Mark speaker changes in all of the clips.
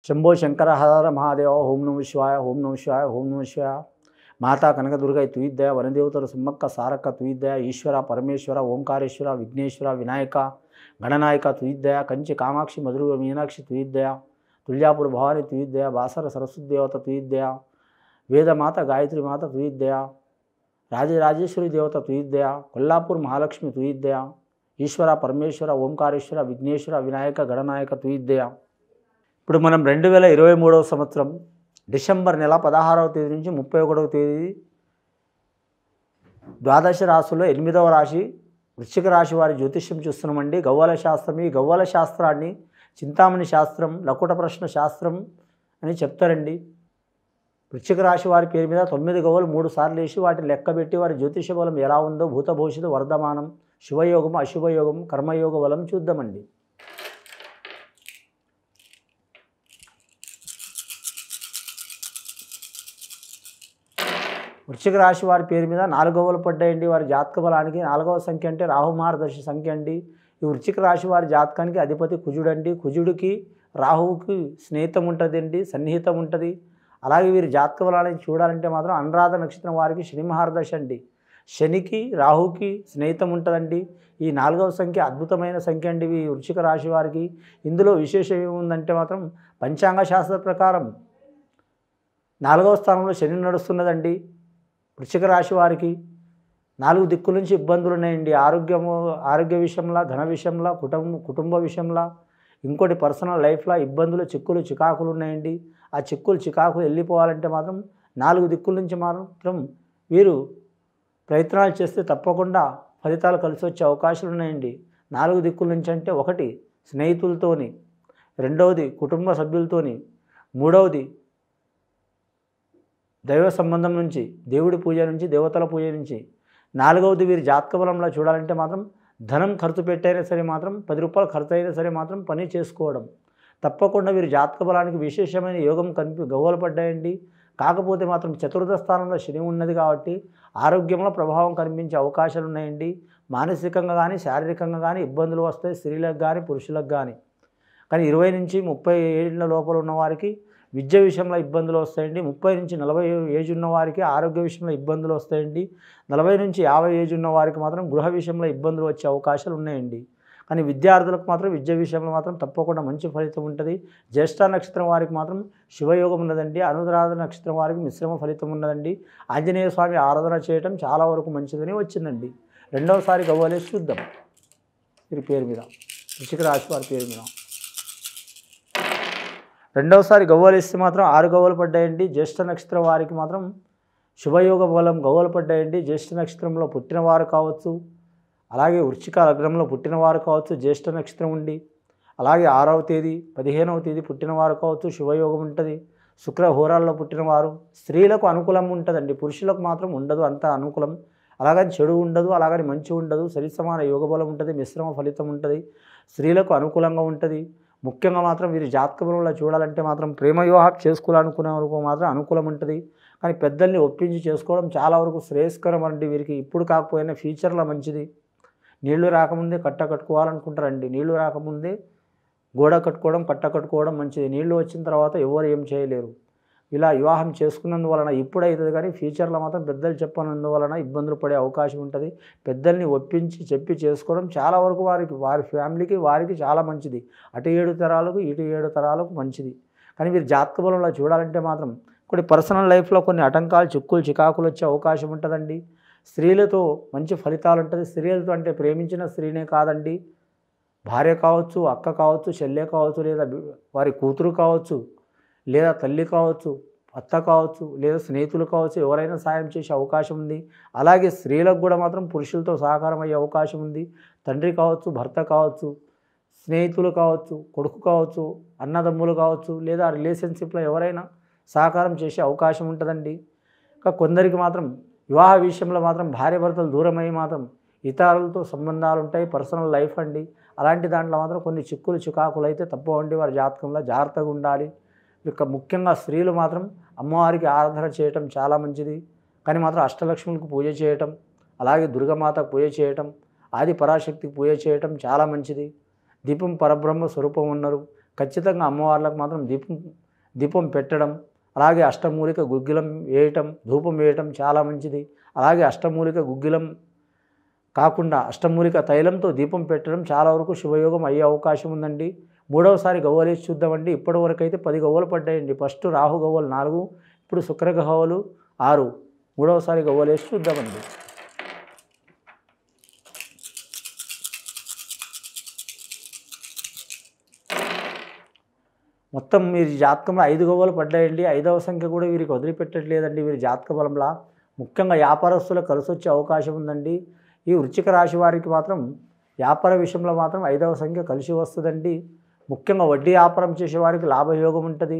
Speaker 1: శంభో శంకర హర మహాదేవ ఓం నమ శివాయ ఓం నమ శివాయ ఓం నమ శివాయ. మాతా కనకదుర్గ తుయిద్దయ వనదేవతల సుమ్మక్క సారక్క తుయిద్దయ ఈశ్వర పరమేశ్వర ఓంకారేశ్వర విఘ్నేశ్వర వినాయక గణనాయక తుయిద్దయ కంచి కామాక్షి మధుర మీనాక్షి తుయిద్దయ తుల్యాపుర భవాని తుయిద్దయ బాసర సరస్వతి దేవత తుయిద్దయ వేదమాత గాయత్రి మాత తుయిద్దయ రాజరాజేశ్వరి దేవత తుయిద్దయ కొల్లాపూర్ మహాలక్ష్మి తుయిద్దయ ఈశ్వర పరమేశ్వర ఓంకారేశ్వర విఘ్నేశ్వర వినాయక గణనాయక తుయిద్దయ. ఇప్పుడు మనం 2023వ సంవత్సరం డిసెంబర్ నెల 16వ తేదీ నుంచి 31వ తేదీ ద్వాదశ రాశుల్లో 8వ రాశి వృశ్చిక రాశి వారి జ్యోతిష్యం చూస్తున్నామండి. గవ్వల శాస్త్రం, ఈ గవ్వల శాస్త్రాన్ని చింతామణి శాస్త్రం, లకుట ప్రశ్న శాస్త్రం అని చెప్తారండి. వృశ్చిక రాశి వారి పేరు మీద 9 గవ్వలు 3 సార్లు వేసి వాటిని లెక్కబెట్టి వారి జ్యోతిష బలం ఎలా ఉందో భూత భవిష్యత్తు వర్ధమానం శుభయోగం అశుభయోగం కర్మయోగ బలం చూద్దామండి. వృశ్చిక రాశి వారి పేరు మీద 4 గవ్వలు పడ్డాయండి. వారి జాతక బలానికి 4వ సంఖ్య అంటే రాహుమార్గదర్శి సంఖ్య అండి. ఈ వృశ్చిక రాశి వారి జాతకానికి అధిపతి కుజుడండి. కుజుడికి రాహువుకి స్నేహితం ఉంటుందండి, సన్నిహితం ఉంటుంది. అలాగే వీరి జాతక బలాన్ని చూడాలంటే మాత్రం అనురాధ నక్షత్రం వారికి శని మహారదశ అండి. శనికి రాహుకి స్నేహితం ఉంటుందండి. ఈ 4వ సంఖ్య అద్భుతమైన సంఖ్య అండి ఈ వృశ్చిక రాశి వారికి. ఇందులో విశేషం ఏముందంటే మాత్రం పంచాంగ శాస్త్ర ప్రకారం 4వ స్థానంలో శని నడుస్తున్నదండి. వృశ్చిక రాశి వారికి 4 దిక్కుల నుంచి ఇబ్బందులు ఉన్నాయండి. ఆరోగ్య విషయంలో, ధన విషయంలో, కుటుంబ విషయంలో, ఇంకోటి పర్సనల్ లైఫ్లో ఇబ్బందులు, చిక్కులు చికాకులు ఉన్నాయండి. ఆ చిక్కులు చికాకులు వెళ్ళిపోవాలంటే మాత్రం 4 దిక్కుల నుంచి మాత్రం వీరు ప్రయత్నాలు చేస్తే తప్పకుండా ఫలితాలు కలిసి వచ్చే అవకాశాలు ఉన్నాయండి. 4 దిక్కుల నుంచి అంటే 1 స్నేహితులతోని, 2వది కుటుంబ సభ్యులతోని, 3వది దైవ సంబంధం నుంచి, దేవుడి పూజ నుంచి, దేవతల పూజ నుంచి, 4వది వీరి జాతక బలంలో చూడాలంటే మాత్రం ధనం ఖర్చు పెట్టైనా సరే మాత్రం 10 రూపాయలు ఖర్చు అయినా సరే మాత్రం పని చేసుకోవడం. తప్పకుండా వీరి జాతక బలానికి విశేషమైన యోగం గవ్వలు పడ్డాయండి. కాకపోతే మాత్రం చతుర్థ స్థానంలో శని ఉన్నది కాబట్టి ఆరోగ్యంలో ప్రభావం కనిపించే అవకాశాలు ఉన్నాయండి. మానసికంగా కానీ శారీరకంగా కానీ ఇబ్బందులు వస్తాయి, స్త్రీలకు కానీ పురుషులకు కానీ. కానీ 20 నుంచి 30 ఏళ్ళ లోపల ఉన్న వారికి విద్య విషయంలో ఇబ్బందులు వస్తాయండి. 30 నుంచి 40 ఏజ్ ఉన్న వారికి ఆరోగ్య విషయంలో ఇబ్బందులు వస్తాయండి. 40 నుంచి 50 ఏజ్ ఉన్న వారికి మాత్రం గృహ విషయంలో ఇబ్బందులు వచ్చే అవకాశాలు ఉన్నాయండి. కానీ విద్యార్థులకు మాత్రం విద్య విషయంలో మాత్రం తప్పకుండా మంచి ఫలితం ఉంటుంది. జ్యేష్ఠ నక్షత్రం వారికి మాత్రం శుభయోగం ఉన్నదండి. అనురాధ నక్షత్రం వారికి మిశ్రమ ఫలితం ఉన్నదండి. ఆంజనేయ స్వామి ఆరాధన చేయటం చాలా వరకు మంచిదని వచ్చిందండి. 2వసారి గవ్వలేసి చూద్దాం వీరి పేరు మీద, వృశ్చిక రాశి వారి పేరు మీద. 2వసారి గవ్వలు ఇస్తే మాత్రం 6 గవ్వలు పడ్డాయండి. జ్యేష్ఠ నక్షత్రం వారికి మాత్రం శుభయోగ బలం గవ్వలు పడ్డాయండి. జ్యేష్ఠ నక్షత్రంలో పుట్టినవారు కావచ్చు, అలాగే వృశ్చిక లగ్నంలో పుట్టినవారు కావచ్చు, జ్యేష్ఠ నక్షత్రం ఉండి, అలాగే 6వ తేదీ 15వ తేదీ పుట్టినవారు కావచ్చు, శుభయోగం ఉంటుంది. శుక్ర హోరాల్లో పుట్టినవారు స్త్రీలకు అనుకూలం ఉంటుందండి, పురుషులకు మాత్రం ఉండదు అంత అనుకూలం. అలాగని చెడు ఉండదు, అలాగని మంచి ఉండదు, సరిసమాన యోగ బలం ఉంటుంది, మిశ్రమ ఫలితం ఉంటుంది, స్త్రీలకు అనుకూలంగా ఉంటుంది. ముఖ్యంగా మాత్రం వీరి జాతక బలంలో చూడాలంటే మాత్రం ప్రేమ వివాహం చేసుకోవాలనుకునే వరకు మాత్రం అనుకూలం ఉంటుంది. కానీ పెద్దల్ని ఒప్పించి చేసుకోవడం చాలా వరకు శ్రేయస్కరం అండి వీరికి. ఇప్పుడు కాకపోయినా ఫ్యూచర్లో మంచిది. నీళ్లు రాకముందే కట్టుకోవాలనుకుంటారండి. నీళ్లు రాకముందే గోడ కట్టుకోవడం, కట్టుకోవడం మంచిది. నీళ్లు వచ్చిన తర్వాత ఎవరు ఏం చేయలేరు. ఇలా వివాహం చేసుకున్నందువలన ఇప్పుడు అవుతుంది, కానీ ఫ్యూచర్లో మాత్రం పెద్దలు చెప్పనందువలన ఇబ్బందులు పడే అవకాశం ఉంటుంది. పెద్దల్ని ఒప్పించి చెప్పి చేసుకోవడం చాలా వరకు వారి ఫ్యామిలీకి వారికి చాలా మంచిది. అటు 7 తరాలకు ఇటు 7 తరాలకు మంచిది. కానీ వీరి జాతక బలంలో చూడాలంటే మాత్రం కొన్ని పర్సనల్ లైఫ్లో కొన్ని ఆటంకాలు, చిక్కులు చికాకులు వచ్చే అవకాశం ఉంటుందండి. స్త్రీలతో మంచి ఫలితాలు ఉంటుంది. స్త్రీలతో అంటే ప్రేమించిన స్త్రీనే కాదండి, భార్య కావచ్చు, అక్క కావచ్చు, చెల్లె కావచ్చు, లేదా వారి కూతురు కావచ్చు, లేదా తల్లి కావచ్చు, అత్త కావచ్చు, లేదా స్నేహితులు కావచ్చు, ఎవరైనా సాయం చేసే అవకాశం ఉంది. అలాగే స్త్రీలకు కూడా మాత్రం పురుషులతో సహకారం అయ్యే అవకాశం ఉంది. తండ్రి కావచ్చు, భర్త కావచ్చు, స్నేహితులు కావచ్చు, కొడుకు కావచ్చు, అన్నదమ్ములు కావచ్చు, లేదా రిలేషన్షిప్లో ఎవరైనా సహకారం చేసే అవకాశం ఉంటుందండి. ఇంకా కొందరికి మాత్రం వివాహ విషయంలో మాత్రం భార్య భర్తలు దూరమై మాత్రం ఇతరులతో సంబంధాలు ఉంటాయి, పర్సనల్ లైఫ్ అండి. అలాంటి దాంట్లో మాత్రం కొన్ని చిక్కులు చికాకులు అయితే తప్పవండి. వారి జాతకంలో జాగ్రత్తగా ఉండాలి. ఇక ముఖ్యంగా స్త్రీలు మాత్రం అమ్మవారికి ఆరాధన చేయటం చాలా మంచిది. కానీ మాత్రం అష్టలక్ష్ములకు పూజ చేయటం, అలాగే దుర్గామాతకు పూజ చేయటం, ఆది పరాశక్తికి పూజ చేయటం చాలా మంచిది. దీపం పరబ్రహ్మ స్వరూపం ఉన్నారు. ఖచ్చితంగా అమ్మవార్లకు మాత్రం దీపం పెట్టడం, అలాగే అష్టమూలిక గుగ్గిలం వేయటం, ధూపం వేయటం చాలా మంచిది. అలాగే అష్టమూలిక గుగ్గిలం కాకుండా అష్టమూలిక తైలంతో దీపం పెట్టడం చాలా వరకు శుభయోగం అయ్యే అవకాశం ఉందండి. మూడవసారి గవ్వలేసి చూద్దామండి. ఇప్పటివరకు అయితే 10 గవ్వలు పడ్డాయండి. ఫస్ట్ రాహు గవ్వలు 4, ఇప్పుడు శుక్ర గవ్వలు 6. మూడవసారి గవ్వలేసి చూద్దామండి. మొత్తం వీరి జాతకంలో 5 గవ్వలు పడ్డాయండి. 5వ సంఖ్య కూడా వీరికి వదిలిపెట్టట్లేదండి. వీరి జాతక బలంలా ముఖ్యంగా వ్యాపారస్తులకు కలిసొచ్చే అవకాశం ఉందండి. ఈ వృశ్చిక రాశి వారికి మాత్రం వ్యాపార విషయంలో మాత్రం 5వ సంఖ్య కలిసి వస్తుందండి. ముఖ్యంగా వడ్డీ వ్యాపారం చేసేవారికి లాభయోగం ఉంటుంది.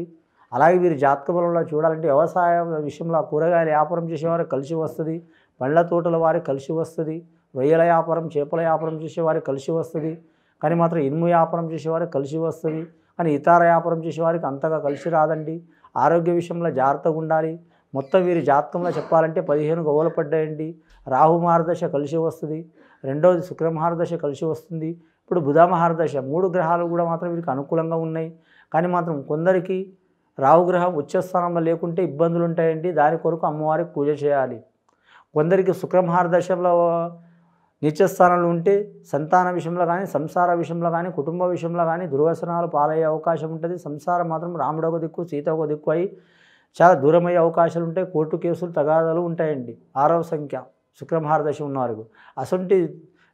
Speaker 1: అలాగే వీరి జాతక బలంలో చూడాలంటే వ్యవసాయ విషయంలో కూరగాయల వ్యాపారం చేసేవారికి కలిసి వస్తుంది. పండ్ల తోటల వారికి కలిసి వస్తుంది. రొయ్యల వ్యాపారం, చేపల వ్యాపారం చేసేవారికి కలిసి వస్తుంది. కానీ మాత్రం ఇనుము వ్యాపారం చేసేవారికి కలిసి వస్తుంది. కానీ ఇతర వ్యాపారం చేసేవారికి అంతగా కలిసి రాదండి. ఆరోగ్య విషయంలో జాగ్రత్తగా ఉండాలి. మొత్తం వీరి జాతకంలో చెప్పాలంటే 15 గవ్వలు పడ్డాయండి. రాహు మహర్దశ కలిసి వస్తుంది. రెండవది శుక్ర మహర్దశ కలిసి వస్తుంది. ఇప్పుడు బుధ మహర్దశ. 3 గ్రహాలు కూడా మాత్రం వీరికి అనుకూలంగా ఉన్నాయి. కానీ మాత్రం కొందరికి రాహుగ్రహం ఉచ్చ స్థానంలో లేకుంటే ఇబ్బందులు ఉంటాయండి. దాని కొరకు అమ్మవారికి పూజ చేయాలి. కొందరికి శుక్ర మహర్దశలో నీచస్థానంలో ఉంటే సంతాన విషయంలో కానీ, సంసార విషయంలో కానీ, కుటుంబ విషయంలో కానీ దుర్వ్యసనాలు పాలయ్యే అవకాశం ఉంటుంది. సంసారం మాత్రం రాముడు ఒక దిక్కు, సీత ఒక దిక్కు అయి చాలా దూరమయ్యే అవకాశాలు ఉంటాయి. కోర్టు కేసులు, తగాదాలు ఉంటాయండి. 6వ సంఖ్య శుక్ర మహర్దశ ఉన్నవారికి అసొంటి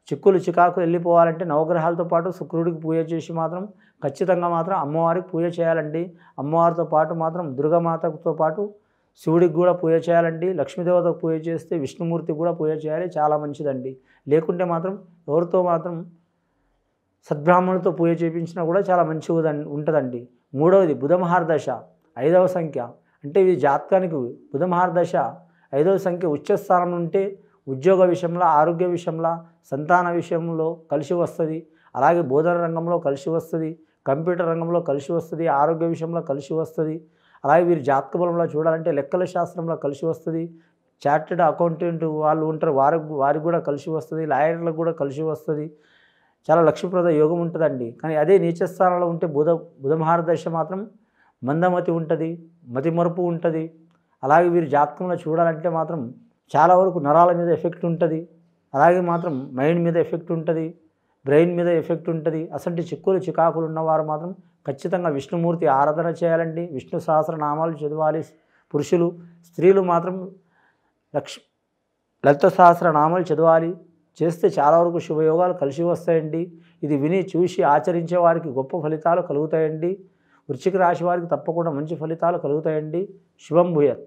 Speaker 1: చిక్కులు చికాకులు వెళ్ళిపోవాలంటే నవగ్రహాలతో పాటు శుక్రుడికి పూజ చేసి మాత్రం ఖచ్చితంగా మాత్రం అమ్మవారికి పూజ చేయాలండి. అమ్మవారితో పాటు మాత్రం దుర్గామాతతో పాటు శివుడికి కూడా పూజ చేయాలండి. లక్ష్మీదేవతకు పూజ చేస్తే విష్ణుమూర్తికి కూడా పూజ చేయాలి. చాలా మంచిదండి. లేకుంటే మాత్రం ఎవరితో మాత్రం సద్బ్రాహ్మణులతో పూజ చేయించినా కూడా చాలా మంచిగా ఉంటుందండి. మూడవది బుధ మహర్దశ 5వ సంఖ్య. అంటే ఇది జాతకానికి బుధ మహర్దశ 5వ సంఖ్య ఉచ్చస్థానం ఉంటే ఉద్యోగ విషయంలో, ఆరోగ్య విషయంలో, సంతాన విషయంలో కలిసి వస్తుంది. అలాగే బోధన రంగంలో కలిసి వస్తుంది. కంప్యూటర్ రంగంలో కలిసి వస్తుంది. ఆరోగ్య విషయంలో కలిసి వస్తుంది. అలాగే వీరి జాతక బలంలో చూడాలంటే లెక్కల శాస్త్రంలో కలిసి వస్తుంది. చార్టెడ్ అకౌంటెంట్ వాళ్ళు ఉంటారు, వారికి కూడా కలిసి వస్తుంది. లాయర్లకు కూడా కలిసి వస్తుంది. చాలా లక్ష్మీప్రద యోగం ఉంటుందండి. కానీ అదే నీచస్థానంలో ఉంటే బుధ మహర్దశ మాత్రం మందమతి ఉంటుంది, మతిమరుపు ఉంటుంది. అలాగే వీరి జాతకంలో చూడాలంటే మాత్రం చాలా వరకు నరాల మీద ఎఫెక్ట్ ఉంటుంది. అలాగే మాత్రం మైండ్ మీద ఎఫెక్ట్ ఉంటుంది, బ్రెయిన్ మీద ఎఫెక్ట్ ఉంటుంది. అసలు చిక్కులు చికాకులు ఉన్నవారు మాత్రం ఖచ్చితంగా విష్ణుమూర్తి ఆరాధన చేయాలండి. విష్ణు సహస్రనామాలు చదవాలి పురుషులు. స్త్రీలు మాత్రం లలిత సహస్రనామాలు చదవాలి. చేస్తే చాలా వరకు శుభయోగాలు కలిసి వస్తాయండి. ఇది విని చూసి ఆచరించే వారికి గొప్ప ఫలితాలు కలుగుతాయండి. వృశ్చిక రాశి వారికి తప్పకుండా మంచి ఫలితాలు కలుగుతాయండి. శుభం భూయాత్.